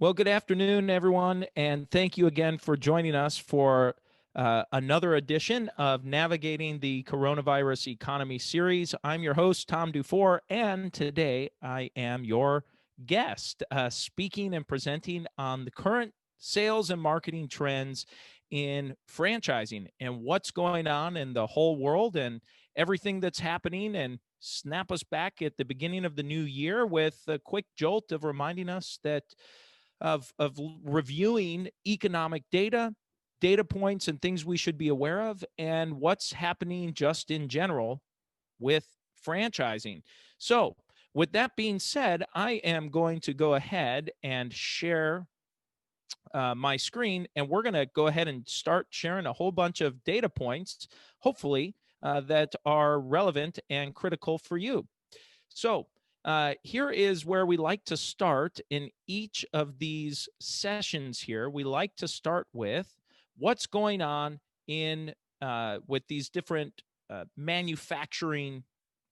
Well, good afternoon, everyone, and thank you again for joining us for another edition of Navigating the Coronavirus Economy series. I'm your host, Tom DuFore, and today I am your guest, speaking and presenting on the current sales and marketing trends in franchising and what's going on in the whole world and everything that's happening, and snap us back at the beginning of the new year with a quick jolt of reminding us that of reviewing economic data points and things we should be aware of, and what's happening just in general with franchising. So, with that being said, I am going to go ahead and share my screen, and we're going to go ahead and start sharing a whole bunch of data points, hopefully, that are relevant and critical for you. So, here is where we like to start in each of these sessions here. We like to start with what's going on in with these different manufacturing,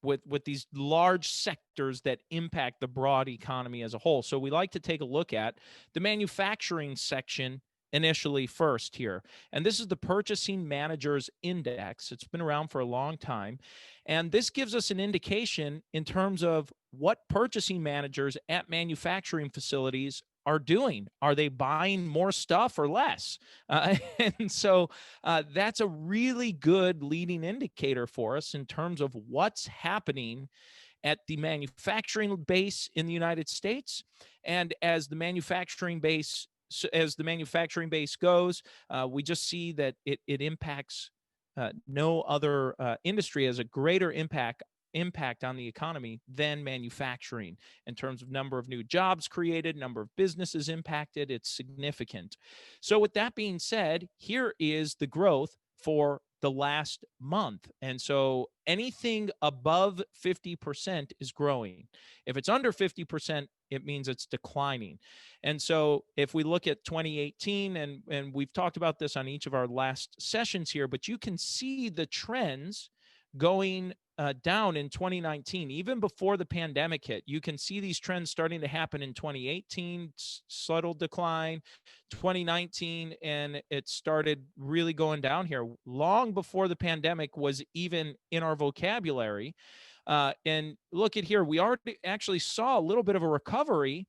with these large sectors that impact the broad economy as a whole. So we like to take a look at the manufacturing section initially first here. And this is the Purchasing Managers Index. It's been around for a long time. And this gives us an indication in terms of what purchasing managers at manufacturing facilities are doing. Are they buying more stuff or less? And so that's a really good leading indicator for us in terms of what's happening at the manufacturing base in the United States. And as the manufacturing base goes, we just see that it impacts no other industry has a greater impact on the economy than manufacturing in terms of number of new jobs created, number of businesses impacted. It's significant. So with that being said, here is the growth for the last month. And so anything above 50% is growing. If it's under 50%, it means it's declining. And so if we look at 2018, and we've talked about this on each of our last sessions here, but you can see the trends going down in 2019, even before the pandemic hit. You can see these trends starting to happen in 2018, subtle decline, 2019, and it started really going down here long before the pandemic was even in our vocabulary. And look at here, we already actually saw a little bit of a recovery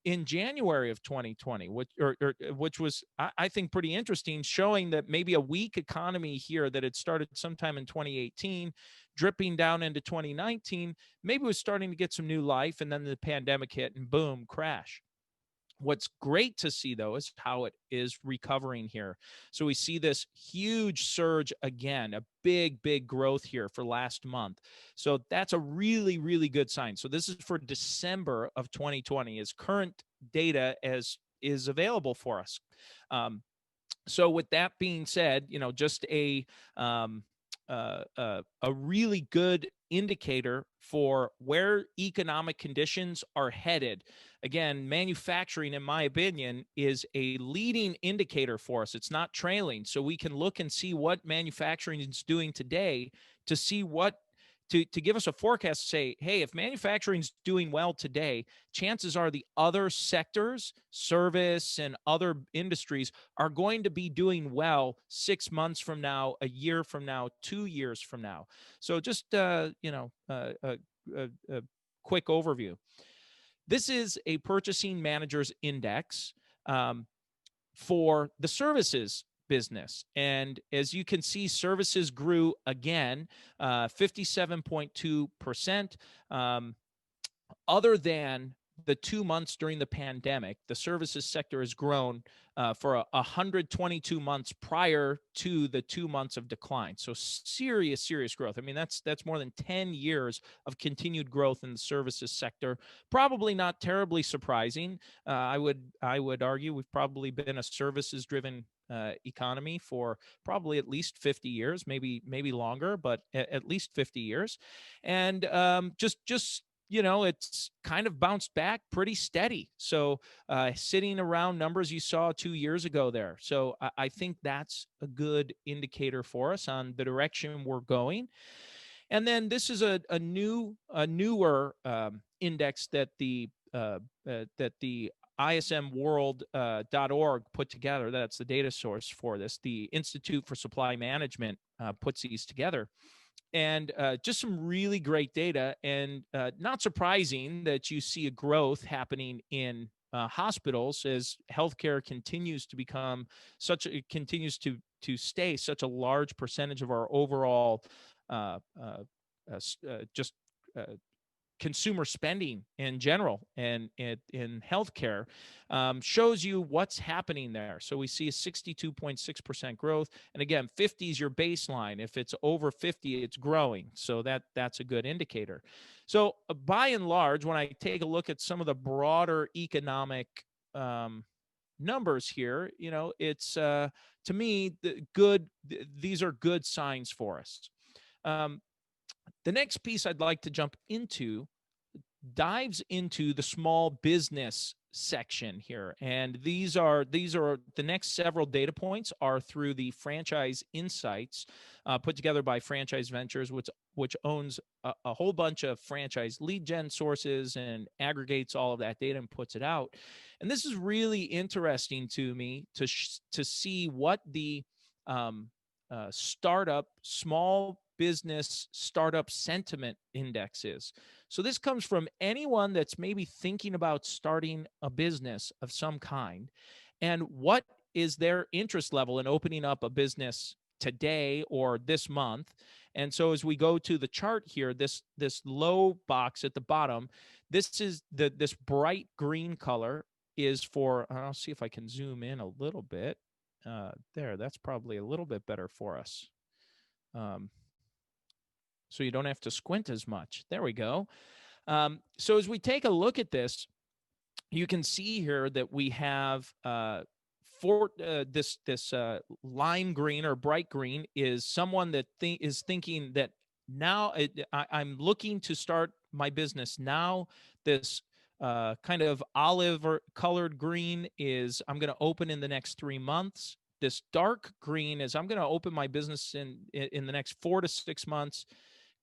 in January of 2020, which was, I think, pretty interesting, showing that maybe a weak economy here that had started sometime in 2018, dripping down into 2019, maybe was starting to get some new life, and then the pandemic hit and boom, crash. What's great to see, though, is how it is recovering here. So we see this huge surge again, a big growth here for last month. So that's a really, really good sign. So this is for December of 2020, as current data as is available for us. So with that being said, just a really good indicator for where economic conditions are headed. Again, manufacturing, in my opinion, is a leading indicator for us. It's not trailing. So we can look and see what manufacturing is doing today to see what to give us a forecast to say, hey, if manufacturing's doing well today, chances are the other sectors, service and other industries, are going to be doing well 6 months from now, a year from now, 2 years from now. So just a quick overview. This is a Purchasing Managers Index for the services business. And as you can see, services grew again, 57.2%. Other than the 2 months during the pandemic, the services sector has grown for 122 months prior to the 2 months of decline. So serious growth. I mean, that's more than 10 years of continued growth in the services sector. Probably not terribly surprising. I would argue we've probably been a services driven economy for probably at least 50 years, maybe longer, but at least 50 years. And just it's kind of bounced back pretty steady. So sitting around numbers you saw 2 years ago there. So I think that's a good indicator for us on the direction we're going. And then this is a newer index that the ismworld.org put together. That's the data source for this. The Institute for Supply Management puts these together. And just some really great data, and not surprising that you see a growth happening in hospitals as healthcare continues to become continues to stay such a large percentage of our overall uh, uh, just consumer spending in general and in healthcare, shows you what's happening there. So we see a 62.6% growth. And again, 50 is your baseline. If it's over 50, it's growing. So that's a good indicator. So by and large, when I take a look at some of the broader economic numbers here, it's to me, these are good signs for us. The next piece I'd like to jump into dives into the small business section here, and these are the next several data points are through the Franchise Insights put together by Franchise Ventures, which owns a whole bunch of franchise lead gen sources and aggregates all of that data and puts it out. And this is really interesting to me to see what the small business startup sentiment index is. So this comes from anyone that's maybe thinking about starting a business of some kind, and what is their interest level in opening up a business today or this month. And so as we go to the chart here, this low box at the bottom, this bright green color is for, I'll see if I can zoom in a little bit. There, that's probably a little bit better for us. So you don't have to squint as much. There we go. So as we take a look at this, you can see here that we have this lime green or bright green is someone that is thinking that now I'm looking to start my business now. This kind of olive or colored green is I'm going to open in the next 3 months. This dark green is I'm going to open my business in the next 4 to 6 months.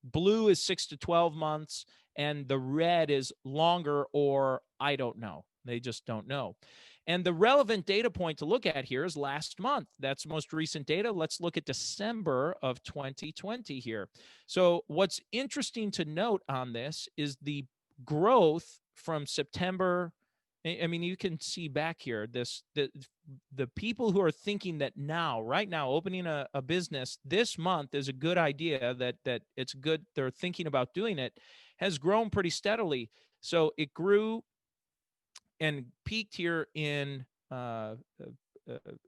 Blue is 6 to 12 months, and the red is longer, or I don't know. They just don't know. And the relevant data point to look at here is last month. That's most recent data. Let's look at December of 2020 here. So what's interesting to note on this is the growth from September. I mean, you can see back here, the people who are thinking that right now, opening a business this month is a good idea, that it's good, they're thinking about doing it, has grown pretty steadily. So it grew and peaked here in,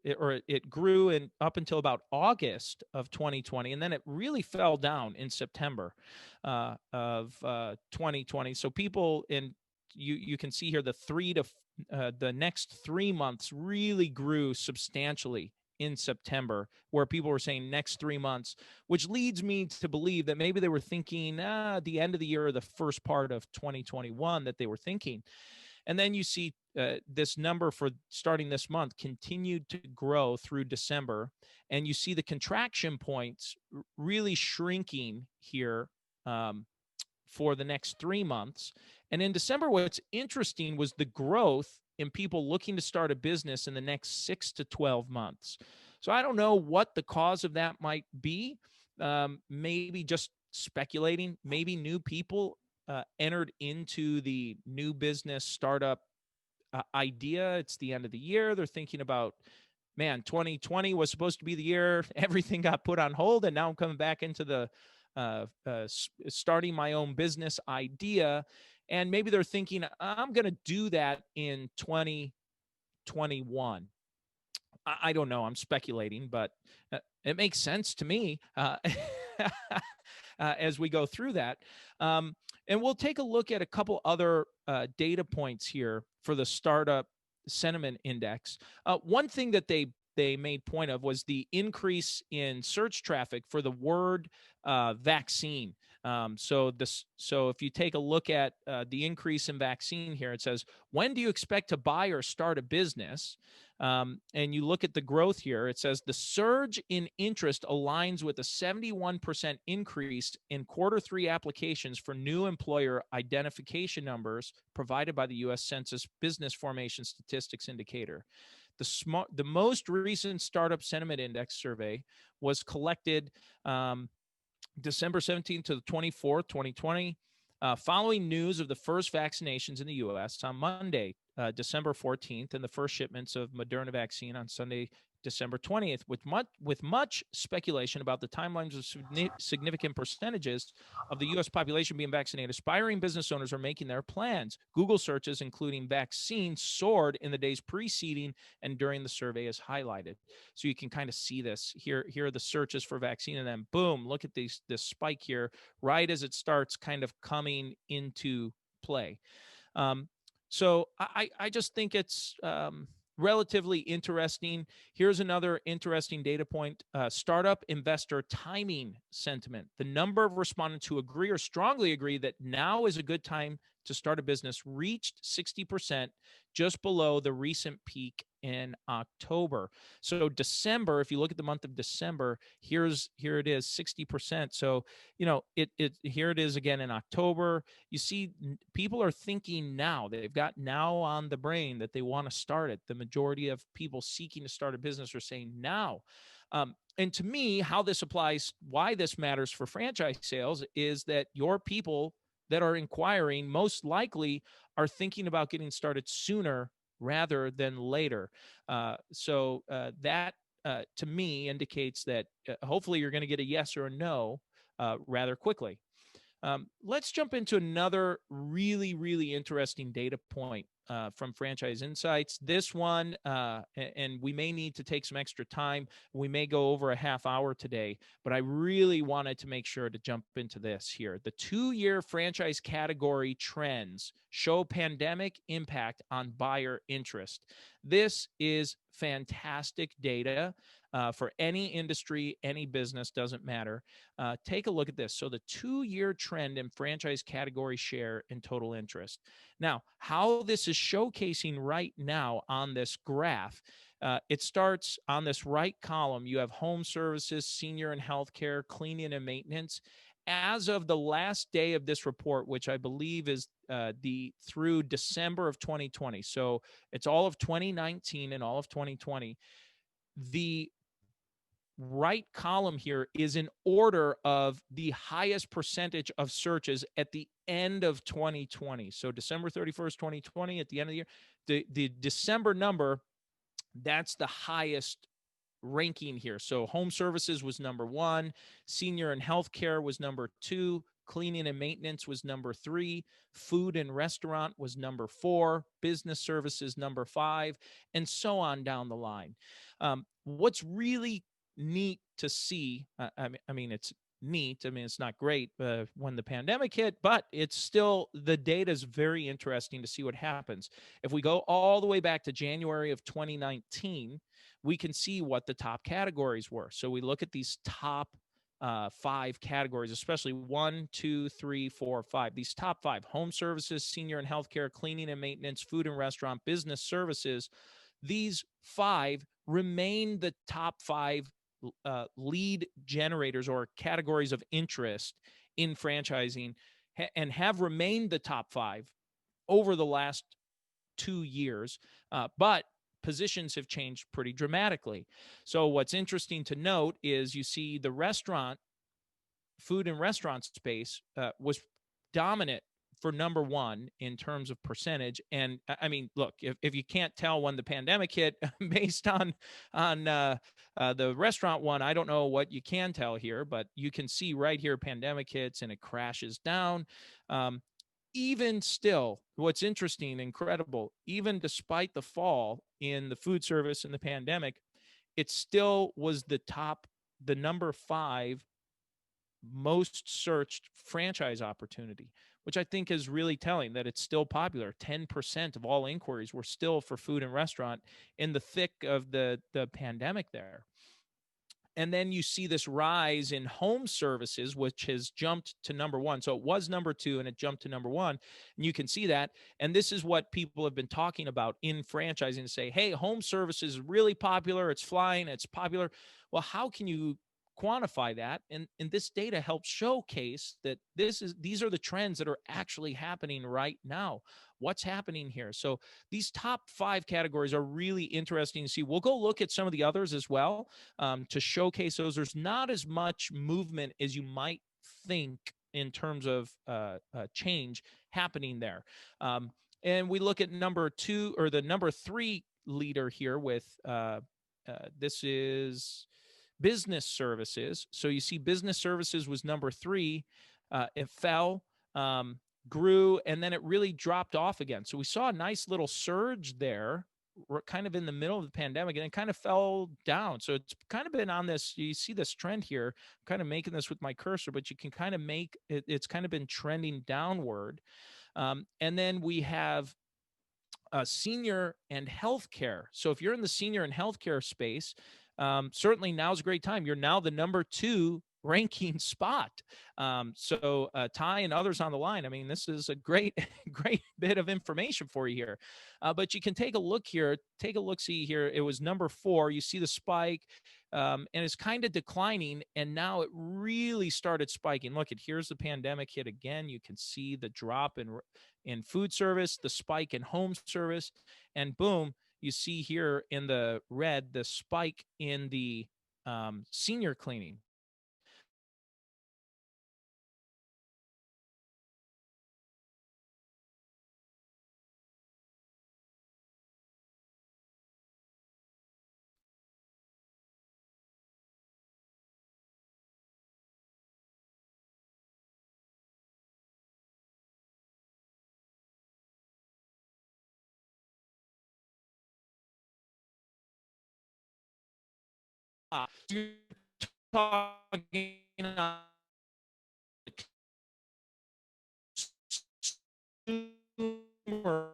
it grew in up until about August of 2020, and then it really fell down in September of 2020. So people you can see here the next 3 months really grew substantially in September, where people were saying next 3 months, which leads me to believe that maybe they were thinking the end of the year or the first part of 2021 that they were thinking. And then you see this number for starting this month continued to grow through December, and you see the contraction points really shrinking here for the next 3 months. And in December, what's interesting was the growth in people looking to start a business in the next 6 to 12 months. So I don't know what the cause of that might be. Maybe just speculating, maybe new people entered into the new business startup idea. It's the end of the year. They're thinking about, man, 2020 was supposed to be the year everything got put on hold, and now I'm coming back into the starting my own business idea. And maybe they're thinking, I'm going to do that in 2021. I don't know. I'm speculating, but it makes sense to me as we go through that. And we'll take a look at a couple other data points here for the startup sentiment index. One thing that they made point of was the increase in search traffic for the word vaccine. So if you take a look at the increase in vaccine here, it says, when do you expect to buy or start a business? And you look at the growth here, it says the surge in interest aligns with a 71% increase in quarter 3 applications for new employer identification numbers provided by the U.S. Census Business Formation Statistics Indicator. The most recent Startup Sentiment Index survey was collected December 17th to the 24th, 2020, following news of the first vaccinations in the U.S. on Monday, December 14th, and the first shipments of Moderna vaccine on Sunday, December 20th, with much speculation about the timelines of significant percentages of the U.S. population being vaccinated. Aspiring business owners are making their plans. Google searches, including vaccine, soared in the days preceding and during the survey, as highlighted. So you can kind of see this here. Here are the searches for vaccine, and then boom, look at this spike here, right as it starts kind of coming into play. So I just think it's relatively interesting. Here's another interesting data point. Startup investor timing sentiment. The number of respondents who agree or strongly agree that now is a good time to start a business reached 60%, just below the recent peak in October. So December, if you look at the month of December, here it is, 60%. So, here it is again in October. You see, people are thinking now. They've got now on the brain that they want to start it. The majority of people seeking to start a business are saying now. And to me, how this applies, why this matters for franchise sales, is that your people that are inquiring most likely are thinking about getting started sooner rather than later. So that to me indicates that hopefully you're going to get a yes or a no rather quickly. Let's jump into another really, really interesting data point from Franchise Insights. This one, and we may need to take some extra time. We may go over a half hour today, but I really wanted to make sure to jump into this here. The 2-year franchise category trends show pandemic impact on buyer interest. This is fantastic data. For any industry, any business, doesn't matter. Take a look at this. So the 2-year trend in franchise category share and total interest. Now, how this is showcasing right now on this graph, it starts on this right column. You have home services, senior and healthcare, cleaning and maintenance. As of the last day of this report, which I believe is through December of 2020. So it's all of 2019 and all of 2020. The right column here is in order of the highest percentage of searches at the end of 2020. So December 31st, 2020, at the end of the year, the December number, that's the highest ranking here. So home services was number 1, senior and healthcare was number 2, cleaning and maintenance was number 3, food and restaurant was number 4, business services number 5, and so on down the line. What's really neat to see, I mean, it's neat. I mean, it's not great when the pandemic hit, but it's still, the data is very interesting to see what happens. If we go all the way back to January of 2019, we can see what the top categories were. So we look at these top 5 categories, especially 1, 2, 3, 4, 5. These top 5: home services, senior and healthcare, cleaning and maintenance, food and restaurant, business services. These 5 remain the top 5 lead generators or categories of interest in franchising, and have remained the top 5 over the last 2 years. But positions have changed pretty dramatically. So what's interesting to note is you see the food and restaurant space was dominant for number 1 in terms of percentage. And I mean, look, if you can't tell when the pandemic hit based on the restaurant one, I don't know what you can tell here, but you can see right here, pandemic hits and it crashes down. Even still, what's interesting, incredible, even despite the fall in the food service and the pandemic, it still was the number 5 most searched franchise opportunity, which I think is really telling that it's still popular. 10% of all inquiries were still for food and restaurant in the thick of the pandemic there. And then you see this rise in home services, which has jumped to number one. So it was number two and it jumped to number one. And you can see that. And this is what people have been talking about in franchising, to say, hey, home services is really popular. It's flying. It's popular. Well, how can you quantify that? And this data helps showcase that these are the trends that are actually happening right now. What's happening here? So these top five categories are really interesting to see. We'll go look at some of the others as well, to showcase those. There's not as much movement as you might think in terms of change happening there. And we look at number two, or the number three leader here with this is business services. So you see business services was number three. It fell, grew, and then it really dropped off again. So we saw a nice little surge there. We're kind of in the middle of the pandemic, and it kind of fell down. So it's kind of been on this, you see this trend here. I'm kind of making this with my cursor, but you can kind of make it, it's kind of been trending downward. And then we have senior and healthcare. So if you're in the senior and healthcare space, certainly now's a great time. You're now the number two ranking spot. So Ty and others on the line, I mean, this is a great, great bit of information for you here. But you can take a look here, take a look, see here. It was number four. You see the spike, and it's kind of declining. And now it really started spiking. Look, here's the pandemic hit again. You can see the drop in food service, the spike in home service, and boom, you see here in the red, the spike in the senior cleaning. You're talking consumer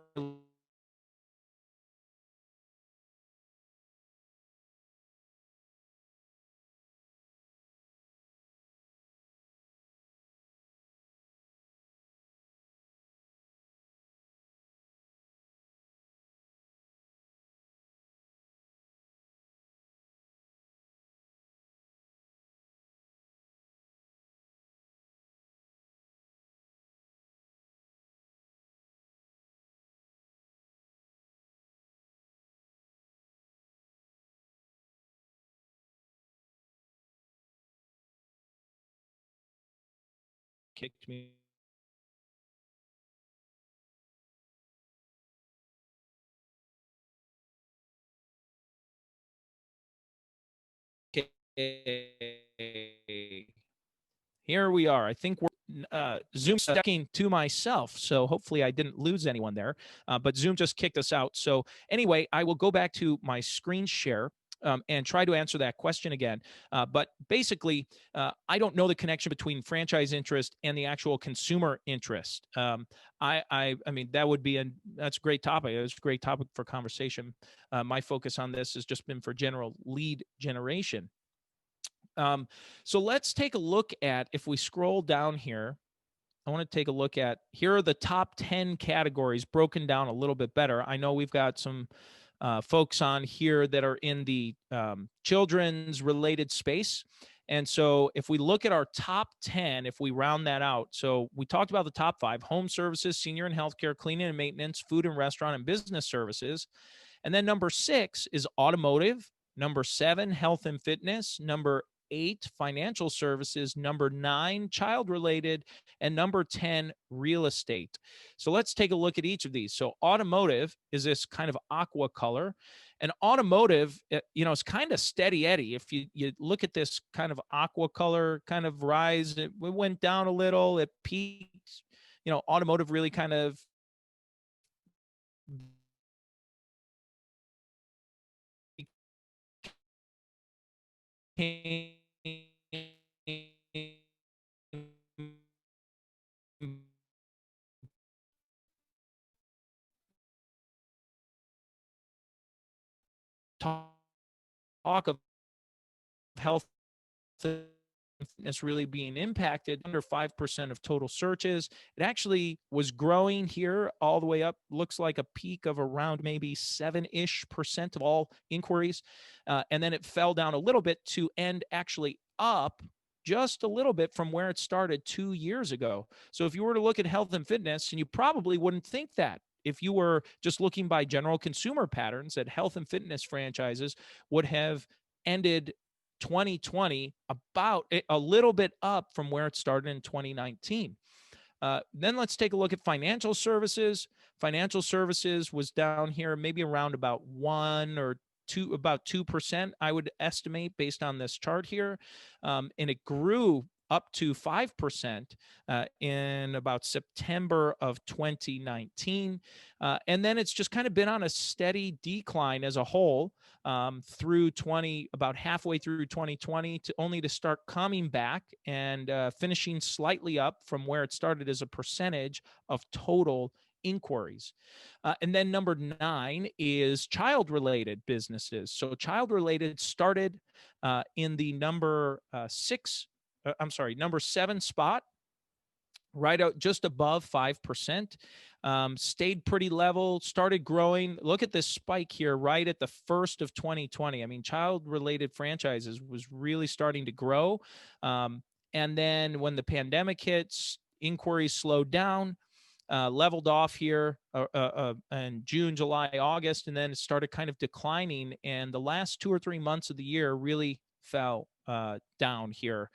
kicked me. Okay. Here we are. I think we're Zoom stacking to myself. So hopefully I didn't lose anyone there. But Zoom just kicked us out. So anyway, I will go back to my screen share. And try to answer that question again. But basically, I don't know the connection between franchise interest and the actual consumer interest. I mean, that's a great topic. It's a great topic for conversation. My focus on this has just been for general lead generation. So let's take a look at, if we scroll down here, I want to take a look at, here are the top 10 categories broken down a little bit better. I know we've got some folks on here that are in the children's related space. And so if we look at our top 10, if we round that out, so we talked about the top five: home services, senior and healthcare, cleaning and maintenance, food and restaurant, and business services. And then number 6 is automotive. Number 7, health and fitness. Number 8, financial services. Number 9, child related. And number 10, real estate. So let's take a look at each of these. So automotive is this kind of aqua color. And automotive, it's kind of steady Eddie. If you look at this kind of aqua color kind of rise, it went down a little, it peaked. Automotive really kind of became talk health and fitness really being impacted, under 5% of total searches. It actually was growing here all the way up, looks like a peak of around maybe 7-ish% of all inquiries. And then it fell down a little bit to end actually up just a little bit from where it started 2 years ago. So if you were to look at health and fitness, and you probably wouldn't think that if you were just looking by general consumer patterns, that health and fitness franchises would have ended 2020 about a little bit up from where it started in 2019. Then let's take a look at financial services. Financial services was down here maybe around about 2%, I would estimate, based on this chart here. And it grew up to 5% in about September of 2019. And then it's just kind of been on a steady decline as a whole through about halfway through 2020, to start coming back and finishing slightly up from where it started as a percentage of total inquiries. And then number 9 is child-related businesses. So child-related started in the number 7 spot, right out just above 5%, stayed pretty level, started growing. Look at this spike here right at the first of 2020. I mean, child-related franchises was really starting to grow. And then when the pandemic hits, inquiries slowed down, leveled off here in June, July, August, and then it started kind of declining. And the last 2 or 3 months of the year really fell down here.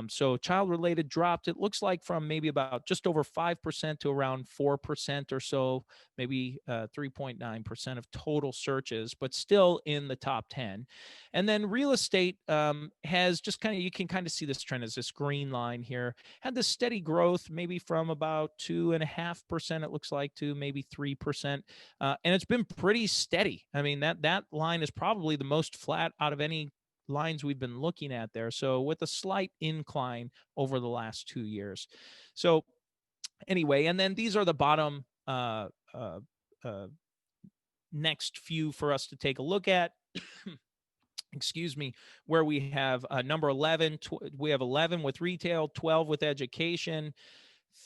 So child-related dropped, it looks like, from maybe about just over 5% to around 4% or so, maybe 3.9% of total searches, but still in the top 10. And then real estate has just kind of, you can kind of see this trend as this green line here, had this steady growth, maybe from about 2.5%, it looks like, to maybe 3%. And it's been pretty steady. I mean, that line is probably the most flat out of any lines we've been looking at there. So with a slight incline over the last 2 years. So anyway, and then these are the bottom next few for us to take a look at. Excuse me, where we have number 11, we have 11 with retail, 12 with education,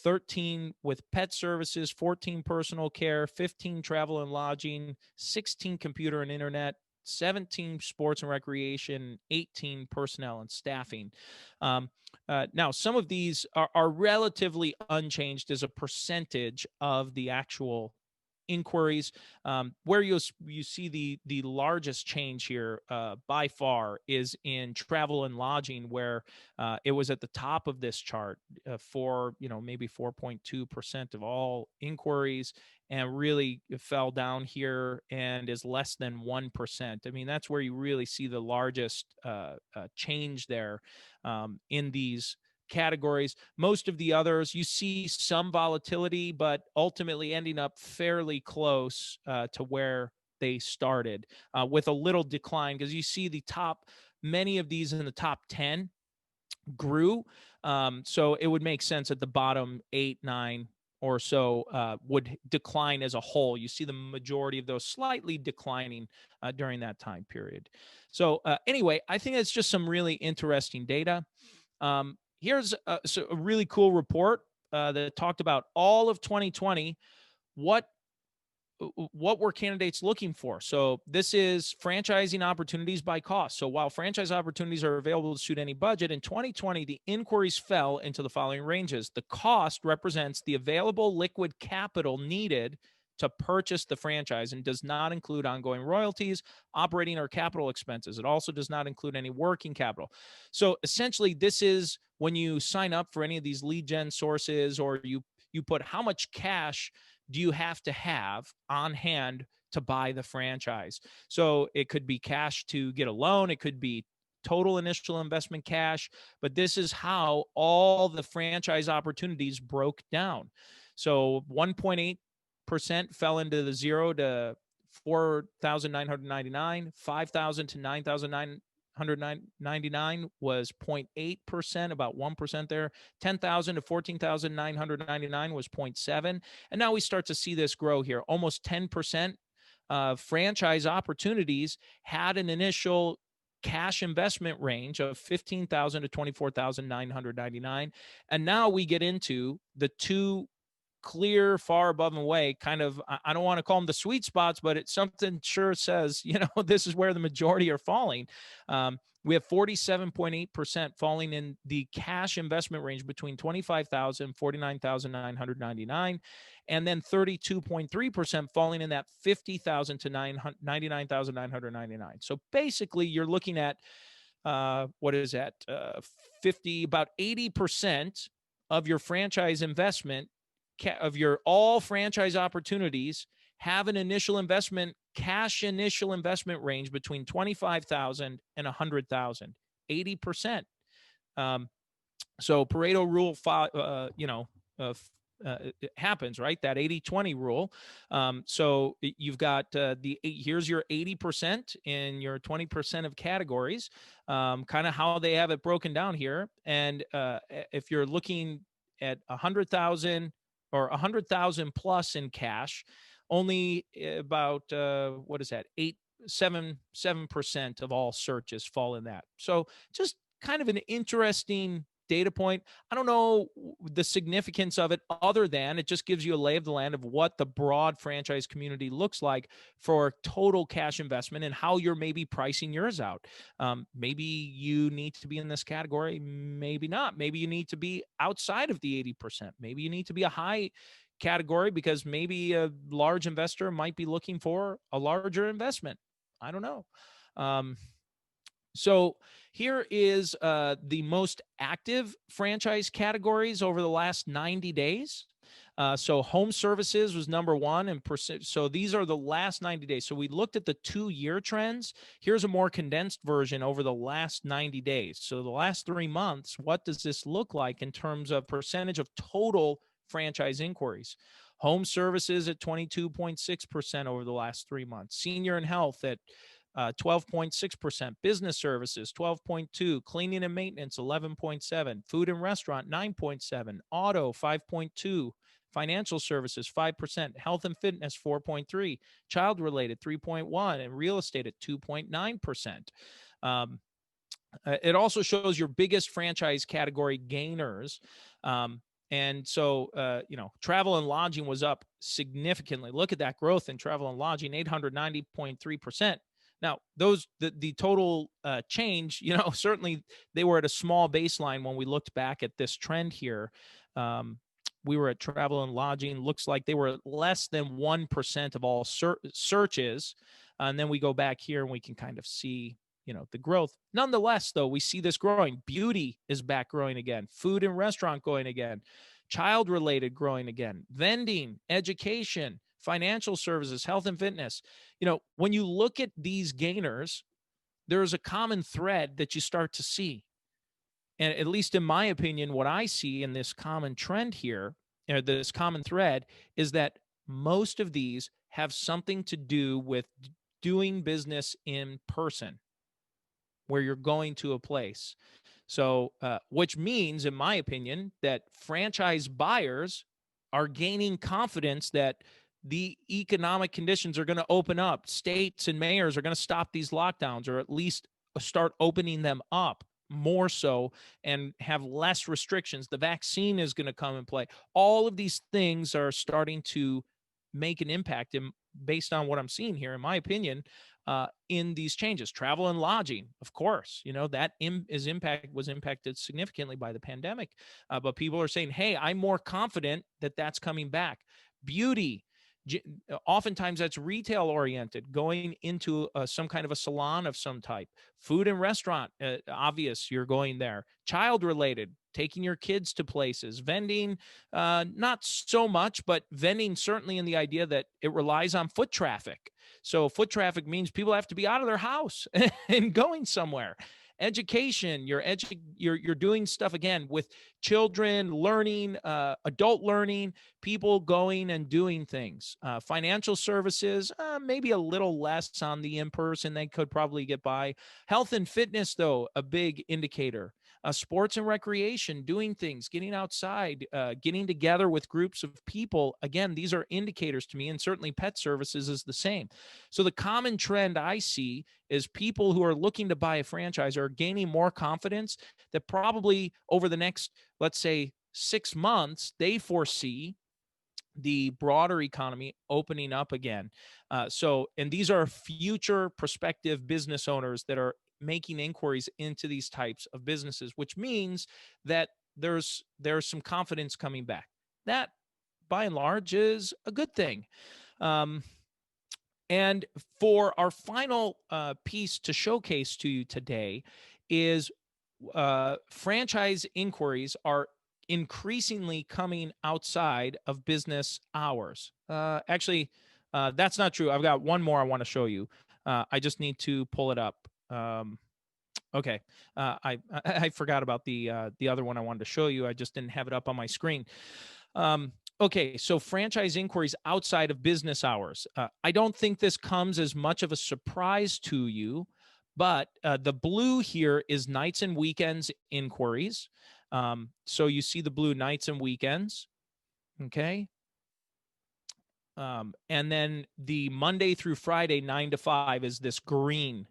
13 with pet services, 14 personal care, 15 travel and lodging, 16 computer and internet, 17 sports and recreation, 18 personnel and staffing. Now, some of these are relatively unchanged as a percentage of the actual inquiries. Where you see the largest change here by far is in travel and lodging, where it was at the top of this chart for maybe 4.2% of all inquiries, and really fell down here and is less than 1%. I mean, that's where you really see the largest change there in these categories. Most of the others, you see some volatility, but ultimately ending up fairly close to where they started, with a little decline, because you see many of these in the top 10 grew. So it would make sense that the bottom 8, 9 or so would decline as a whole. You see the majority of those slightly declining during that time period. So anyway, I think it's just some really interesting data. Here's a really cool report that talked about all of 2020. What were candidates looking for? So this is franchising opportunities by cost. So while franchise opportunities are available to suit any budget, in 2020, the inquiries fell into the following ranges. The cost represents the available liquid capital needed to purchase the franchise and does not include ongoing royalties, operating or capital expenses. It also does not include any working capital. So essentially, this is when you sign up for any of these lead gen sources, or you put how much cash do you have to have on hand to buy the franchise. So it could be cash to get a loan, it could be total initial investment cash, but this is how all the franchise opportunities broke down. So 1.8% fell into the 0 to 4,999, 5,000 to 9,999 was 0.8%, about 1% there. 10,000 to 14,999 was 0.7. And now we start to see this grow here. Almost 10% of franchise opportunities had an initial cash investment range of $15,000 to $24,999. And now we get into the two clear, far above and away kind of, I don't want to call them the sweet spots, but it's something sure says, this is where the majority are falling. We have 47.8% falling in the cash investment range between $25,000 and $49,999, and then 32.3% falling in that $50,000 to $99,999. So basically, you're looking at what is that? 50, about 80% of your franchise investment, of your all franchise opportunities, have an initial investment, cash initial investment range between 25,000 and 100,000, 80%. So Pareto rule, it happens, right? That 80-20 rule. So you've got here's your 80% in your 20% of categories, kind of how they have it broken down here. And if you're looking at 100,000 or 100,000 plus in cash, only about, 7% of all searches fall in that. So just kind of an interesting data point. I don't know the significance of it other than it just gives you a lay of the land of what the broad franchise community looks like for total cash investment and how you're maybe pricing yours out. Maybe you need to be in this category, maybe not. Maybe you need to be outside of the 80%. Maybe you need to be a high category because maybe a large investor might be looking for a larger investment. I don't know. So here is the most active franchise categories over the last 90 days. So home services was number one and percent. So these are the last 90 days. So we looked at the 2-year trends. Here's a more condensed version over the last 90 days. So the last 3 months, what does this look like in terms of percentage of total franchise inquiries? Home services at 22.6% over the last 3 months. Senior and health at 12.6%, business services 12.2%, cleaning and maintenance 11.7%, food and restaurant 9.7%, auto 5.2%, financial services 5%, health and fitness 4.3%, child related 3.1%, and real estate at 2.9%. It also shows your biggest franchise category gainers. And so, travel and lodging was up significantly. Look at that growth in travel and lodging, 890.3%. Now, the total change, certainly they were at a small baseline when we looked back at this trend here. We were at travel and lodging. Looks like they were less than 1% of all searches. And then we go back here and we can kind of see, the growth. Nonetheless, though, we see this growing. Beauty is back growing again. Food and restaurant going again. Child-related growing again. Vending, education, financial services, health and fitness. When you look at these gainers, there's a common thread that you start to see. And at least in my opinion, what I see in this common trend here, this common thread, is that most of these have something to do with doing business in person, where you're going to a place. So, which means, in my opinion, that franchise buyers are gaining confidence that the economic conditions are going to open up. States and mayors are going to stop these lockdowns, or at least start opening them up more so and have less restrictions. The vaccine is going to come and play. All of these things are starting to make an impact based on what I'm seeing here, in my opinion, in these changes. Travel and lodging, of course, that was impacted significantly by the pandemic. But people are saying, hey, I'm more confident that that's coming back. Beauty, oftentimes that's retail oriented, going into some kind of a salon of some type. Food and restaurant, obvious, you're going there. Child related, taking your kids to places. Vending, not so much, but vending certainly in the idea that it relies on foot traffic. So foot traffic means people have to be out of their house and going somewhere. Education, you're doing stuff again with children learning, adult learning, people going and doing things. Financial services, maybe a little less on the in-person. They could probably get by. Health and fitness, though, a big indicator. sports and recreation, doing things, getting outside, getting together with groups of people. Again, these are indicators to me, and certainly pet services is the same. So the common trend I see is people who are looking to buy a franchise are gaining more confidence that probably over the next, let's say, 6 months, they foresee the broader economy opening up again. And these are future prospective business owners that are making inquiries into these types of businesses, which means that there's some confidence coming back. That, by and large, is a good thing. And for our final piece to showcase to you today is franchise inquiries are increasingly coming outside of business hours. Actually, that's not true. I've got one more I want to show you. I just need to pull it up. Okay, I forgot about the other one I wanted to show you. I just didn't have it up on my screen. Okay, so franchise inquiries outside of business hours. I don't think this comes as much of a surprise to you, but the blue here is nights and weekends inquiries. So you see the blue, nights and weekends. Okay. And then the Monday through Friday, 9 to 5 is this green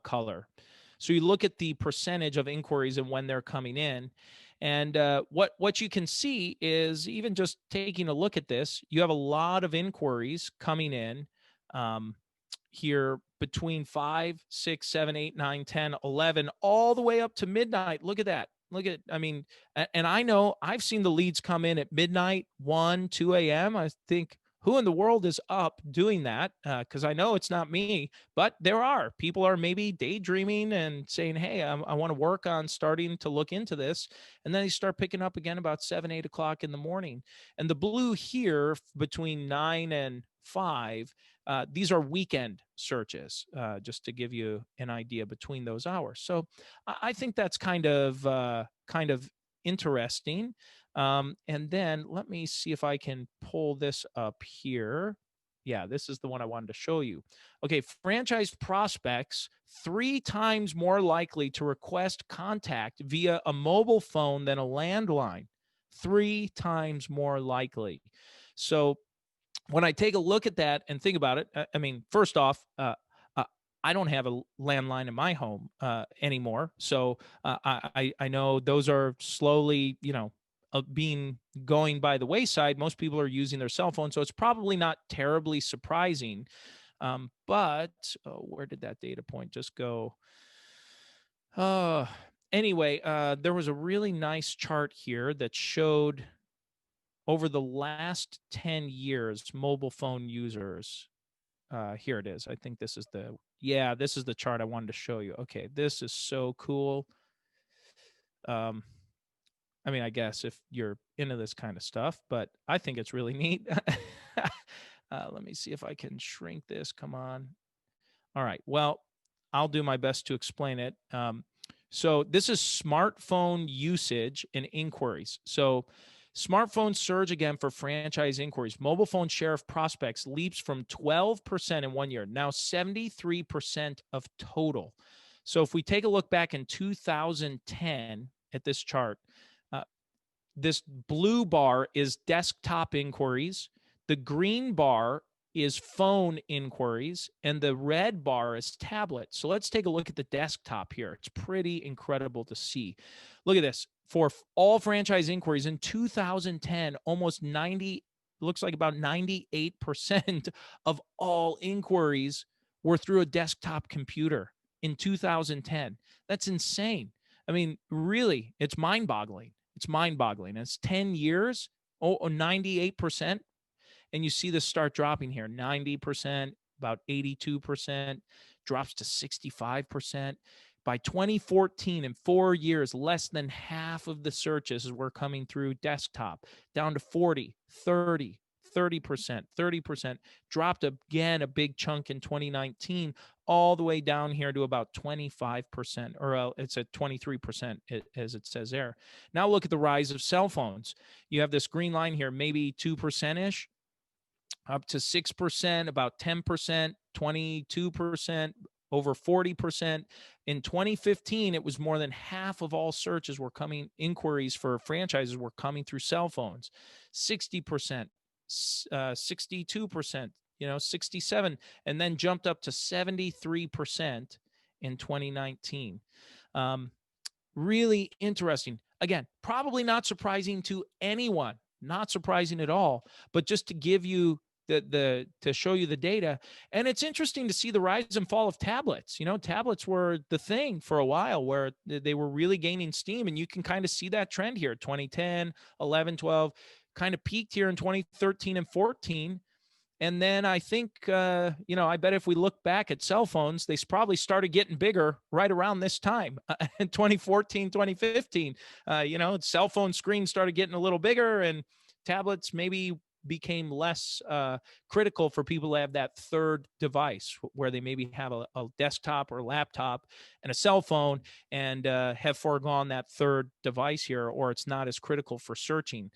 color. So you look at the percentage of inquiries and when they're coming in. And what you can see is, even just taking a look at this, you have a lot of inquiries coming in here between 5, 6, 7, 8, 9, 10, 11, all the way up to midnight. Look at that. I mean, and I know I've seen the leads come in at midnight, 1, 2 a.m. I think, who in the world is up doing that? Because I know it's not me, but there are. People are maybe daydreaming and saying, hey, I want to work on starting to look into this. And then they start picking up again about 7, 8 o'clock in the morning. And the blue here between 9 and 5, these are weekend searches, just to give you an idea between those hours. So I think that's kind of interesting. And then let me see if I can pull this up here. Yeah, this is the one I wanted to show you. Okay, franchise prospects 3 times more likely to request contact via a mobile phone than a landline. 3 times more likely. So when I take a look at that and think about it, I mean, first off, I don't have a landline in my home anymore. So I know those are slowly, going by the wayside. Most people are using their cell phone, so it's probably not terribly surprising. But where did that data point just go? Anyway, there was a really nice chart here that showed over the last 10 years, mobile phone users. Here it is. I think this is this is the chart I wanted to show you. Okay, this is so cool. I mean, I guess if you're into this kind of stuff, but I think it's really neat. Let me see if I can shrink this. Come on. All right. Well, I'll do my best to explain it. So this is smartphone usage and inquiries. So smartphone surge again for franchise inquiries. Mobile phone share of prospects leaps from 12% in 1 year, now 73% of total. So if we take a look back in 2010 at this chart, this blue bar is desktop inquiries. The green bar is phone inquiries, and the red bar is tablet. So let's take a look at the desktop here. It's pretty incredible to see. Look at this. For all franchise inquiries in 2010, almost 90, looks like about 98% of all inquiries were through a desktop computer in 2010. That's insane. I mean, really, it's mind-boggling. It's mind-boggling. It's 10 years, 98%. And you see this start dropping here, 90%, about 82%, drops to 65%. By 2014, in 4 years, less than half of the searches were coming through desktop, down to 40, 30, 30%, 30%, dropped again a big chunk in 2019, all the way down here to about 25%, or it's at 23%, as it says there. Now look at the rise of cell phones. You have this green line here, maybe 2%-ish, up to 6%, about 10%, 22%, over 40%. In 2015, it was more than half of all searches were coming, inquiries for franchises were coming through cell phones. 60%, 62%, 67, and then jumped up to 73% in 2019. Really interesting. Again, probably not surprising to anyone, not surprising at all, but just to give you to show you the data. And it's interesting to see the rise and fall of tablets. Tablets were the thing for a while where they were really gaining steam, and you can kind of see that trend here. 2010, 11, 12, kind of peaked here in 2013 and 14. And then I think, I bet if we look back at cell phones, they probably started getting bigger right around this time, in 2014, 2015. Cell phone screens started getting a little bigger, and tablets maybe became less critical for people to have that third device where they maybe have a desktop or laptop and a cell phone, and have foregone that third device here, or it's not as critical for searching.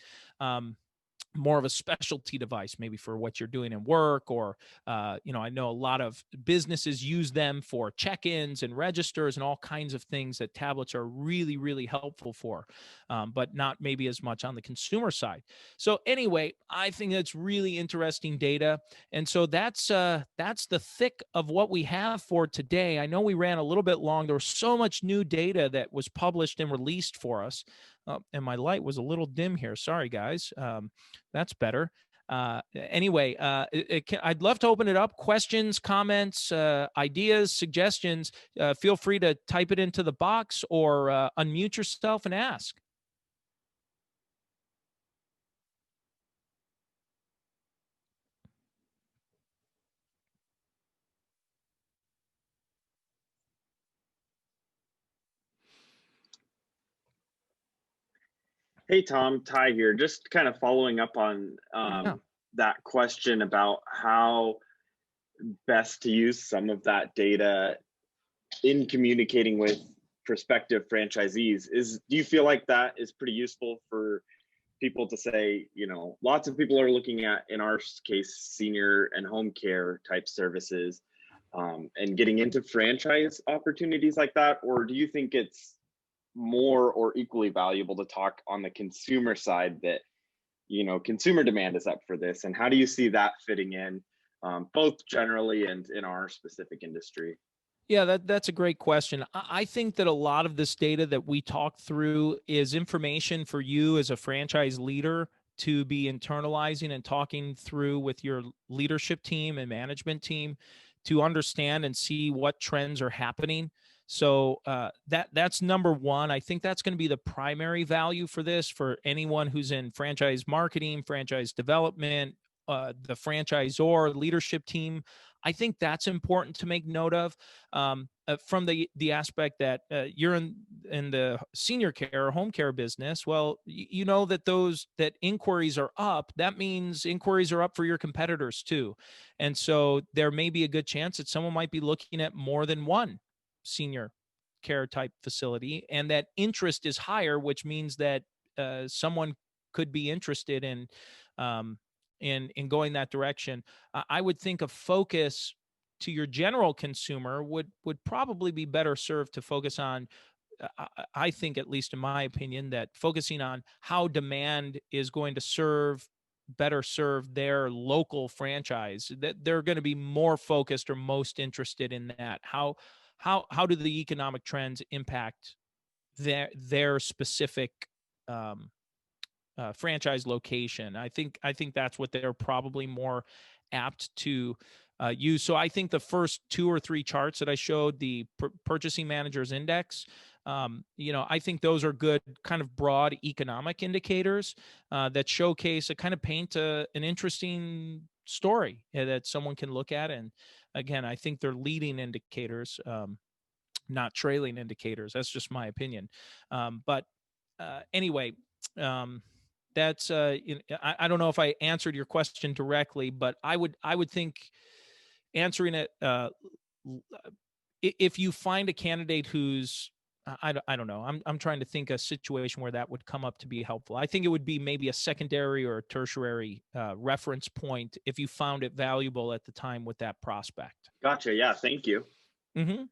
More of a specialty device, maybe for what you're doing in work, or, I know a lot of businesses use them for check-ins and registers and all kinds of things that tablets are really, really helpful for, but not maybe as much on the consumer side. So anyway, I think that's really interesting data. And so that's the thick of what we have for today. I know we ran a little bit long. There was so much new data that was published and released for us. And my light was a little dim here. Sorry, guys. That's better. Anyway, I'd love to open it up. Questions, comments, ideas, suggestions. Feel free to type it into the box, or unmute yourself and ask. Hey, Tom, Ty here. Just kind of following up on that question about how best to use some of that data in communicating with prospective franchisees. Do you feel like that is pretty useful for people to say, lots of people are looking at, in our case, senior and home care type services, and getting into franchise opportunities like that? Or do you think it's more or equally valuable to talk on the consumer side, that consumer demand is up for this? And how do you see that fitting in, both generally and in our specific industry? Yeah, that's a great question. I think that a lot of this data that we talked through is information for you as a franchise leader to be internalizing and talking through with your leadership team and management team to understand and see what trends are happening. So that's number one. I think that's going to be the primary value for this, for anyone who's in franchise marketing, franchise development, the franchisor leadership team. I think that's important to make note of, from the aspect that you're in the senior care or home care business. Well, you know that inquiries are up. That means inquiries are up for your competitors too. And so there may be a good chance that someone might be looking at more than one senior care type facility, and that interest is higher, which means that someone could be interested in going that direction. I would think a focus to your general consumer would probably be better served to focus on, I think, at least in my opinion, that focusing on how demand is going to better serve their local franchise, that they're going to be more focused or most interested in that. How do the economic trends impact their specific franchise location? I think that's what they're probably more apt to use. So I think the first 2 or 3 charts that I showed, the purchasing managers index, I think those are good kind of broad economic indicators that showcase, kind of paint an interesting story that someone can look at. And again, I think they're leading indicators, not trailing indicators. That's just my opinion. But anyway, that's I don't know if I answered your question directly, but I would think answering it, if you find a candidate who's, I don't know, I'm trying to think a situation where that would come up to be helpful. I think it would be maybe a secondary or a tertiary reference point if you found it valuable at the time with that prospect. Gotcha. Yeah. Thank you. Mm-hmm.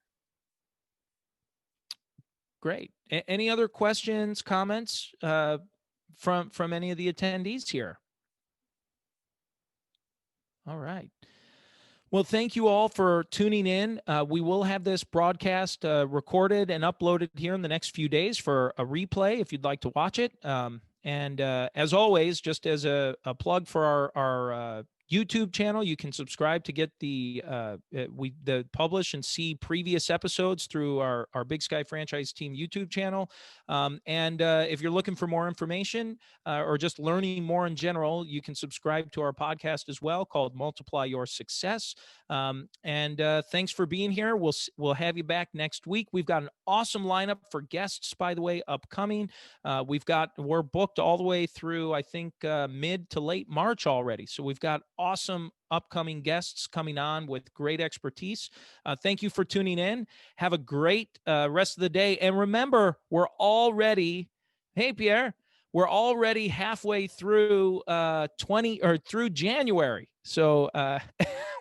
Great. Any other questions, comments from any of the attendees here? All right. Well, thank you all for tuning in. We will have this broadcast recorded and uploaded here in the next few days for a replay if you'd like to watch it. And as always, just as a plug for our YouTube channel, you can subscribe to get the publish and see previous episodes through our Big Sky Franchise Team YouTube channel. And if you're looking for more information or just learning more in general, you can subscribe to our podcast as well called Multiply Your Success. And thanks for being here. We'll have you back next week. We've got an awesome lineup for guests, by the way, upcoming. We're booked all the way through, I think, mid to late March already. So we've got awesome upcoming guests coming on with great expertise. Thank you for tuning in. Have a great rest of the day. And remember, we're already, hey, Pierre, we're already halfway through through January. So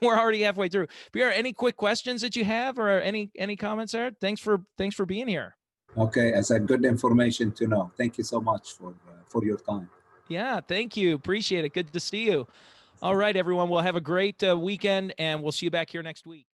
we're already halfway through. Pierre, any quick questions that you have or any comments there? Thanks for being here. Okay, as a good information to know. Thank you so much for your time. Yeah, thank you. Appreciate it. Good to see you. All right, everyone. We'll have a great weekend, and we'll see you back here next week.